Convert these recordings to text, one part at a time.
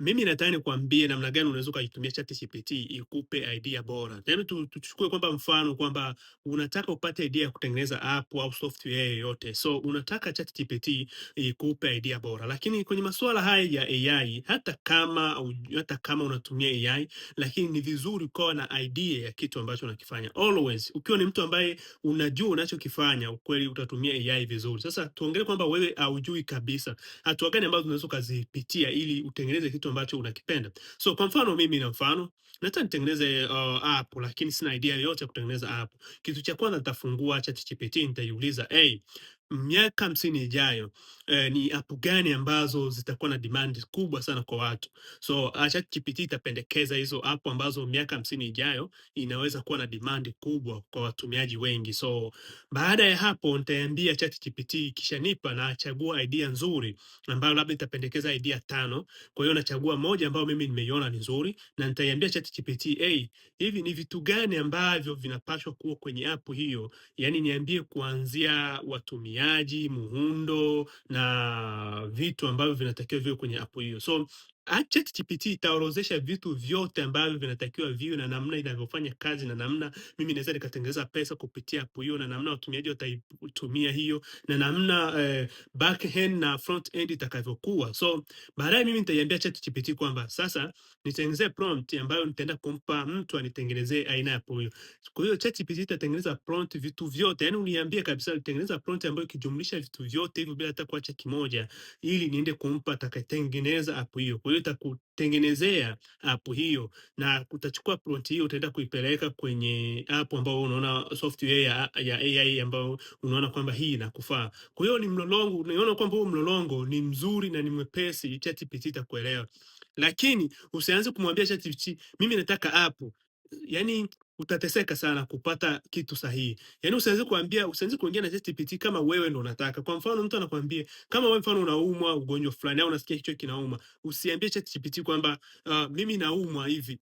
Mimi nataka nikwambie namna gani unaweza ukaitumia ChatGPT ikupe idea bora. Yaani tuchukue kwamba mfano kwamba unataka upate idea ya kutengeneza app au software yoyote. So unataka ChatGPT ikupe idea bora. Lakini kwenye masuala haya ya AI, hata kama unatumia AI, lakini ni vizuri ukawa na idea ya kitu ambacho unakifanya. Always, ukiwa ni mtu ambaye unajua unachokifanya, ukweli utatumia AI vizuri. Sasa tuongelee kwamba wewe haujui kabisa. Hatua gani ambazo unaweza ukazipitia ili utengeneze kitu ambacho unakipenda. So kwa mfano mimi na mfano, nataka nitengeneze app lakini sina idea yoyote ya kutengeneza app. Kitu cha kwanza nitafungua ChatGPT nitaiuliza, "Hey, miaka 50 ijayo, ni app gani ambazo zitakuwa na demand kubwa sana kwa watu?" So ChatGPT itapendekeza hizo app ambazo miaka 50 ijayo inaweza kuwa na demand kubwa kwa watumiaji wengi. So baada ya hapo nitaiambia ChatGPT ikishanipa nachagua idea nzuri ambayo labda itapendekeza idea 5. Kwa hiyo nachagua moja ambayo mimi nimeiona ni nzuri na nitaiambia ChatGPT, "Hey, hivi ni vitu gani ambavyo vinapaswa kuwa kwenye app hiyo?" Yaani niambie kuanzia watumiaji, muundo na vitu ambavyo vinatakiwa viwe kwenye app hiyo. So ChatGPT itaorodhesha vitu vyote ambavyo vinatakiwa viwe na namna inavyofanya kazi na namna mimi naweza nikatengeneza pesa kupitia app hiyo na namna watumiaji wataitumia hiyo na namna back end na front end itakavyokuwa. So baadaye mimi nitaiambia ChatGPT kwamba sasa nitengenezee prompt ambayo nitaenda kumpa mtu anitengenezee aina ya app hiyo. Kwa hiyo ChatGPT itatengeneza prompt vitu vyote, yani uniambie kabisa tengeneza prompt ambayo ikijumlisha vitu vyote hivyo bila hata kuacha kimoja, ili niende kumpa atakayetengeneza app hiyo. Kwa hiyo itakutengenezea app hiyo na utachukua prompt hiyo utaenda kuipeleka kwenye app ambayo unaona software ya AI ambayo unaona kwamba hii inakufaa. Kwa hiyo ni mlolongo, unaona kwamba huu mlolongo ni mzuri na ni mwepesi, ChatGPT itakuelewa. Lakini usianze kumwambia ChatGPT mimi nataka app. Yaani utateseka sana kupata kitu sahihi. Yaani usianze kuongea na ChatGPT kama wewe ndo unataka. Kwa mfano mtu anakuambia kama wewe mfano unaumwa ugonjwa fulani au unasikia kichwa kinauma, usiambie ChatGPT kwamba mimi naumwa hivi.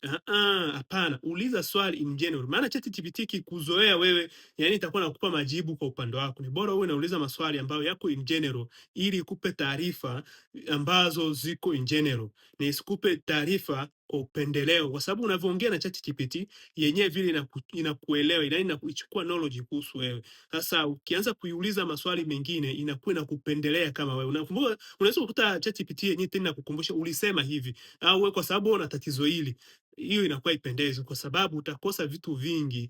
Hapana, uliza swali in general. Maana ChatGPT ikikuzoea wewe, yani itakuwa inakupa majibu kwa upande wako. Ni bora uwe unauliza maswali ambayo yako in general ili ikupe taarifa ambazo ziko in general na isikupe taarifa kwa upendeleo, kwa sababu unavyoongea na ChatGPT yenyewe vile inakuelewa, inachukua knowledge kuhusu wewe. Sasa ukianza kuiuliza maswali mengine inakuwa inakupendelea kama wewe. Unakumbuka, unaweza kukuta ChatGPT yenyewe tena kukumbusha ulisema hivi au wewe kwa sababu una tatizo hili. Hiyo inakuwa ipendezi kwa sababu utakosa vitu vingi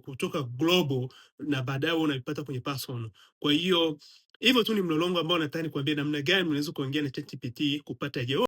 kutoka global na baadaye unavipata kwenye personal. Kwa hiyo hivyo tu ni mlolongo ambao nataka nikwambie namna gani unaweza kuongea na ChatGPT kupata